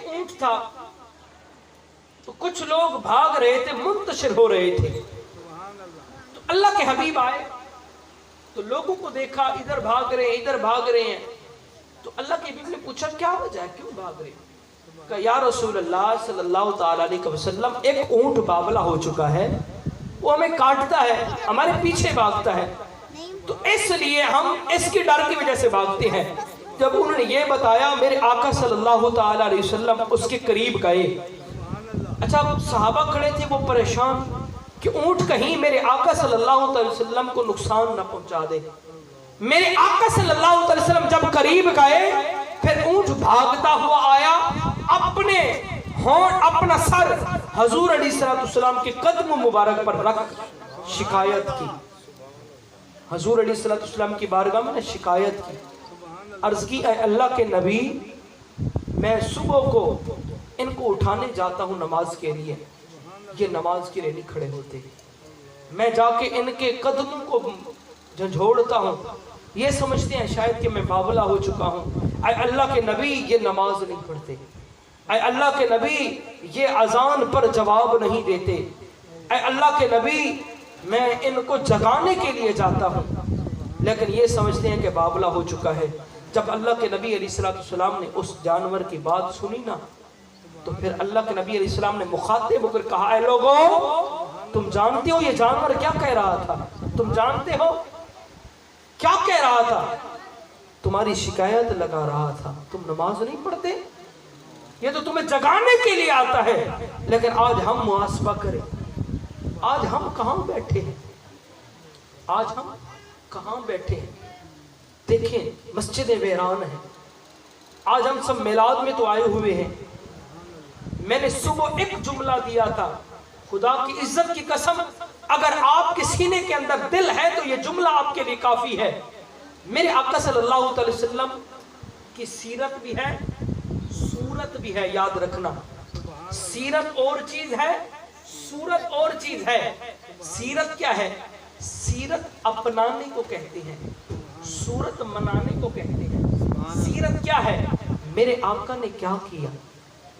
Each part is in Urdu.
اونٹ تھا تو کچھ لوگ بھاگ رہے تھے، منتشر ہو رہے تھے، تو اللہ کے حبیب آئے تو لوگوں کو دیکھا ادھر بھاگ رہے ہیں ادھر بھاگ رہے ہیں، تو اللہ کے حبیب نے پوچھا کیا وجہ ہے، کیوں بھاگ رہے ہیں؟ کہا یا رسول اللہ صلی اللہ تعالیٰ علیہ وسلم ایک اونٹ باولا ہو چکا ہے، وہ ہمیں کاٹتا ہے، ہمارے پیچھے بھاگتا ہے، تو اس لیے ہم اس کی ڈر کی وجہ سے بھاگتے ہیں۔ جب انہوں نے یہ بتایا میرے آقا صلی اللہ تعالیٰ علیہ وسلم اس کے قریب گئے۔ اچھا صحابہ کھڑے تھے وہ پریشان کہ اونٹ کہیں میرے آقا صلی اللہ علیہ وسلم کو نقصان نہ پہنچا دے۔ میرے آقا صلی اللہ علیہ وسلم جب قریب گئے پھر اونٹ بھاگتا ہوا آیا، اپنا سر حضور علیہ السلام کے قدم مبارک پر رکھ شکایت کی۔ حضور علیہ السلام کی بارگاہ میں نے شکایت کی، عرض کی اے اللہ کے نبی میں صبح کو ان کو اٹھانے جاتا ہوں نماز کے لیے، یہ نماز کے لیے نہیں کھڑے ہوتے، میں جا کے ان کے قدموں کو جھنجھوڑتا ہوں، یہ سمجھتے ہیں شاید کہ میں باولا ہو چکا ہوں، اے اللہ کے نبی یہ نماز نہیں پڑھتے، اے اللہ کے نبی یہ اذان پر جواب نہیں دیتے، اے اللہ کے نبی میں ان کو جگانے کے لیے جاتا ہوں، لیکن یہ سمجھتے ہیں کہ باولا ہو چکا ہے۔ جب اللہ کے نبی علیہ السلام نے اس جانور کی بات سنی نا تو پھر اللہ کے نبی علیہ السلام نے مخاطب ہو کر کہا اے لوگوں تم جانتے ہو یہ جانور کیا کہہ رہا تھا، تم جانتے ہو کیا کہہ رہا تھا، تمہاری شکایت لگا رہا تھا، تم نماز نہیں پڑھتے، یہ تو تمہیں جگانے کے لیے آتا ہے۔ لیکن آج ہم محاسبہ کریں، آج ہم کہاں بیٹھے ہیں، آج ہم کہاں بیٹھے ہیں؟ دیکھیں مسجدیں ویران ہیں، آج ہم سب میلاد میں تو آئے ہوئے ہیں۔ میں نے صبح ایک جملہ دیا تھا، خدا کی عزت کی قسم اگر آپ کے سینے کے اندر دل ہے تو یہ جملہ آپ کے لیے کافی ہے۔ میرے آقا صلی اللہ علیہ وسلم کی سیرت بھی ہے صورت بھی ہے، یاد رکھنا، سیرت اور چیز ہے صورت اور چیز ہے۔ سیرت کیا ہے؟ سیرت اپنانے کو کہتے ہیں، صورت منانے کو کہتے ہیں۔ سیرت کیا ہے؟ میرے آقا نے کیا کیا،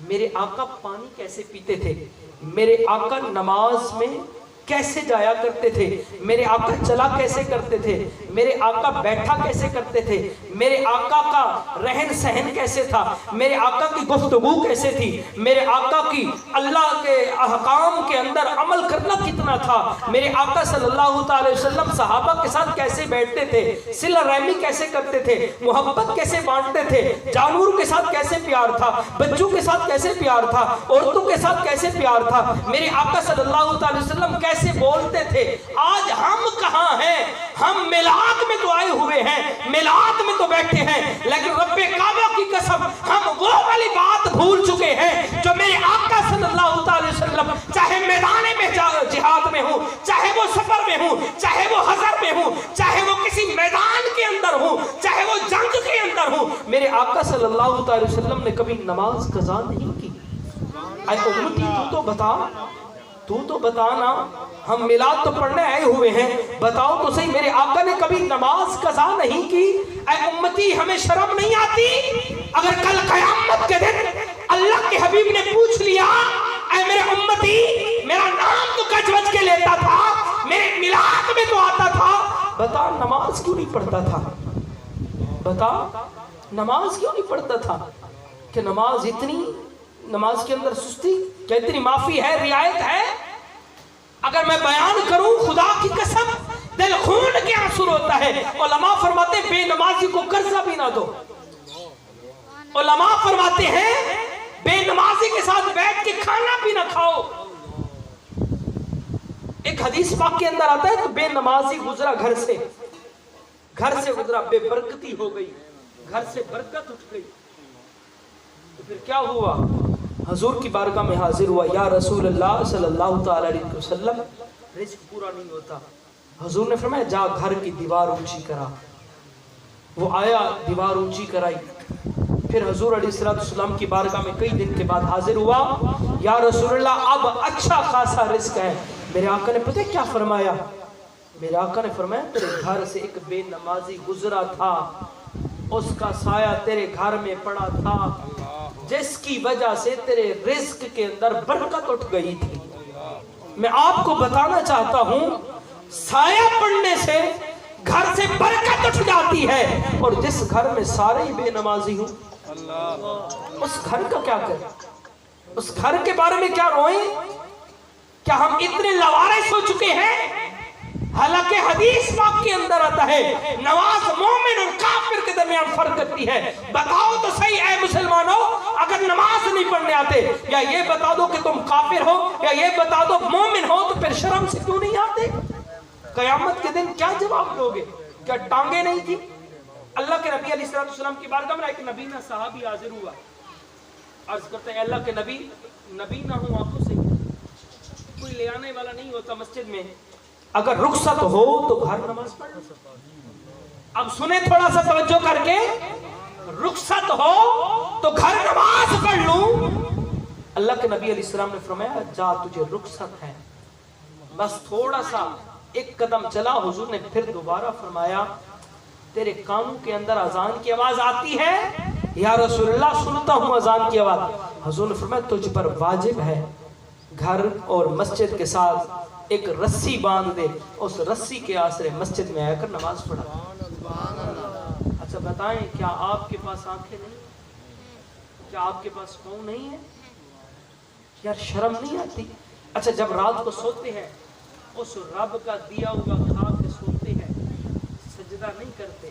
میرے آقا پانی کیسے پیتے تھے، میرے آقا نماز میں کیسے جایا کرتے تھے، میرے آقا چلا کیسے کرتے تھے، میرے آقا بیٹھا کیسے کرتے تھے، میرے آقا کا رہن سہن کیسے تھا، میرے آقا کی گفتگو کیسے تھی، میرے آقا کی اللہ کے احکام کے اندر عمل کرنا کتنا تھا، میرے آقا صلی اللہ تعالی وسلم صحابہ کے ساتھ کیسے بیٹھتے تھے، صلہ رحمی کیسے کرتے تھے، محبت کیسے بانٹتے تھے، جانوروں کے ساتھ کیسے پیار تھا، بچوں کے ساتھ کیسے پیار تھا، عورتوں کے ساتھ کیسے پیار تھا، میرے آقا صلی اللہ تعالی وسلم کیسے بولتے تھے۔ آج ہم کہاں ہیں؟ ہم میلاد میں تو آئے ہوئے ہیں، میلاد میں تو بیٹھے ہیں، لیکن رب کعبہ کی قسم ہم وہ والی بات بھول چکے ہیں جو میرے آقا صلی اللہ علیہ وسلم چاہے میدان میں جہاد میں ہوں، چاہے وہ سفر میں ہوں، چاہے وہ حضر میں ہوں، چاہے وہ کسی میدان کے اندر ہوں، چاہے وہ جنگ کے اندر ہوں، میرے آقا صلی اللہ علیہ وسلم نے کبھی نماز قضا نہیں کی۔ اے امتی تو تو بتانا، ہم میلاد تو پڑھنے آئے ہوئے ہیں، بتاؤ تو صحیح میرے آقا نے کبھی نماز قضا نہیں کی؟ اے امتی ہمیں شرم نہیں آتی؟ اگر کل قیامت کے دن اللہ کے حبیب نے پوچھ لیا اے میرے امتی میرا نام تو گج بج کے لیتا تھا، میرے میلاد میں تو آتا تھا، بتا نماز کیوں نہیں پڑھتا تھا، بتا نماز کیوں نہیں پڑھتا تھا؟ کہ نماز کے اندر سستی کیا اتنی معافی ہے، رعایت ہے؟ اگر میں بیان کروں خدا کی قسم دل خون کے آنسو ہوتا ہے۔ علماء فرماتے ہیں بے نمازی کو قرضہ بھی نہ دو، علماء فرماتے ہیں بے نمازی کے ساتھ بیٹھ کے کھانا بھی نہ کھاؤ۔ ایک حدیث پاک کے اندر آتا ہے تو بے نمازی گزرا گھر سے گزرا، بے برکتی ہو گئی، گھر سے برکت اٹھ گئی۔ تو پھر کیا ہوا؟ حضور کی بارگاہ میں حاضر ہوا، یا رسول اللہ صلی اللہ تعالی علیہ وسلم رزق پورا نہیں ہوتا۔ حضور نے فرمایا جا گھر کی دیوار اونچی کرا۔ وہ آیا دیوار اونچی کرائی، پھر حضور علیہ السلام کی بارگاہ میں کئی دن کے بعد حاضر ہوا، یا رسول اللہ اب اچھا خاصا رزق ہے۔ میرے آقا نے پتہ کیا فرمایا؟ میرے آقا نے فرمایا تیرے گھر سے ایک بے نمازی گزرا تھا، اس کا سایہ تیرے گھر میں پڑا تھا، جس کی وجہ سے تیرے رزق کے اندر برکت اٹھ گئی تھی. میں آپ کو بتانا چاہتا ہوں سایہ پڑنے سے گھر سے برکت اٹھ جاتی ہے, اور جس گھر میں سارے بے نمازی ہوں اس گھر کا کیا کریں, اس گھر کے بارے میں کیا روئیں؟ کیا ہم اتنے لوارث ہو چکے ہیں؟ حالانکہ حدیث پاک کے اندر آتا ہے نماز مومن اور کافر کے درمیان فرق کرتی ہے. بتاؤ تو صحیح اے مسلمانوں, اگر نماز نہیں پڑھنے آتے, یا یہ بتا دو کہ تم کافر ہو, یا یہ بتا دو مومن ہو, تو پھر شرم سے کیوں نہیں آتے؟ قیامت کے دن کیا جواب دو گے؟ کیا ٹانگیں نہیں تھی؟ اللہ کے نبی علیہ السلام کی بارگاہ میں ایک نبی نہ صحابی حاضر ہوا, عرض کرتے ہیں اللہ کے نبی, نبی نہ ہوں آنکھوں سے کوئی لے آنے والا نہیں ہوتا مسجد میں, اگر رخصت ہو تو گھر نماز پڑھ لو. اب سنیں تھوڑا سا توجہ کر کے, رخصت ہو تو گھر نماز پڑھ لوں. اللہ کے نبی علیہ السلام نے فرمایا جا تجھے رخصت ہے, بس تھوڑا سا ایک قدم چلا. حضور نے پھر دوبارہ فرمایا تیرے کانوں کے اندر اذان کی آواز آتی ہے؟ یا رسول اللہ سنتا ہوں اذان کی آواز. حضور نے فرمایا تجھ پر واجب ہے گھر اور مسجد کے ساتھ ایک رسی باندھ دے, اس رسی کے آسرے مسجد میں آ کر نماز پڑھا. اچھا بتائیں, کیا آپ کے پاس آنکھیں نہیں, کیا آپ کے پاس پاؤں نہیں ہے؟ یار شرم نہیں آتی؟ اچھا جب رات کو سوتے ہیں اس رب کا دیا ہوا کھا کے سوتے ہیں, سجدہ نہیں کرتے,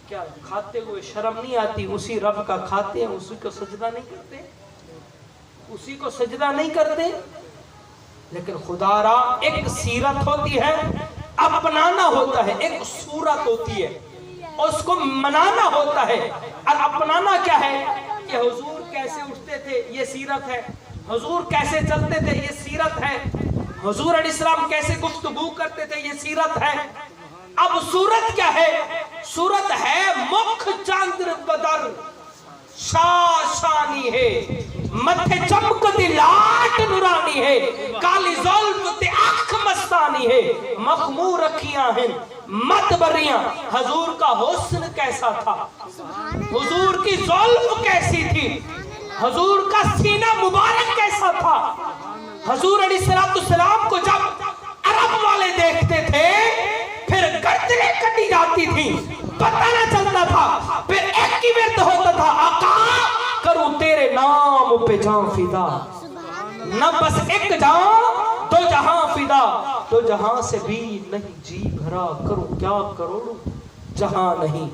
کیا کھاتے ہوئے شرم نہیں آتی؟ اسی رب کا کھاتے ہیں, اسی کو سجدہ نہیں کرتے, اسی کو سجدہ نہیں کرتے. لیکن خدا را ایک سیرت ہوتی ہے, اپنانا ہوتا ہے, ایک صورت ہوتی ہے, اس کو منانا ہوتا ہے. اور اپنانا کیا ہے کہ حضور کیسے اٹھتے تھے یہ سیرت ہے, حضور کیسے چلتے تھے یہ سیرت ہے, حضور علیہ السلام کیسے گفتگو کرتے تھے یہ سیرت ہے. اب صورت کیا ہے؟ صورت ہے مکھ چاندر بدر شاشانی ہے, متھے چمکتی لاٹ نورانی ہے, کالی زلف تے آنکھ مستانی ہے, مخمور رکھیاں ہیں مت بریاں. حضور کا حسن کیسا تھا, حضور کی زلف کیسی تھی, حضور کا سینہ مبارک کیسا تھا. حضور علیہ السلام کو جب عرب والے دیکھتے تھے پھر گردنیں کٹی جاتی تھی, پتہ نہ چلتا تھا, پھر ایک ہی ورد ہوتا تھا آقا کروں تیرے نام پہ جان فدا, نہ بس ایک جان دو جہاں فدا, تو جہاں سے بھی نہیں جی بھرا, کروں کیا کروڑوں جہاں نہیں.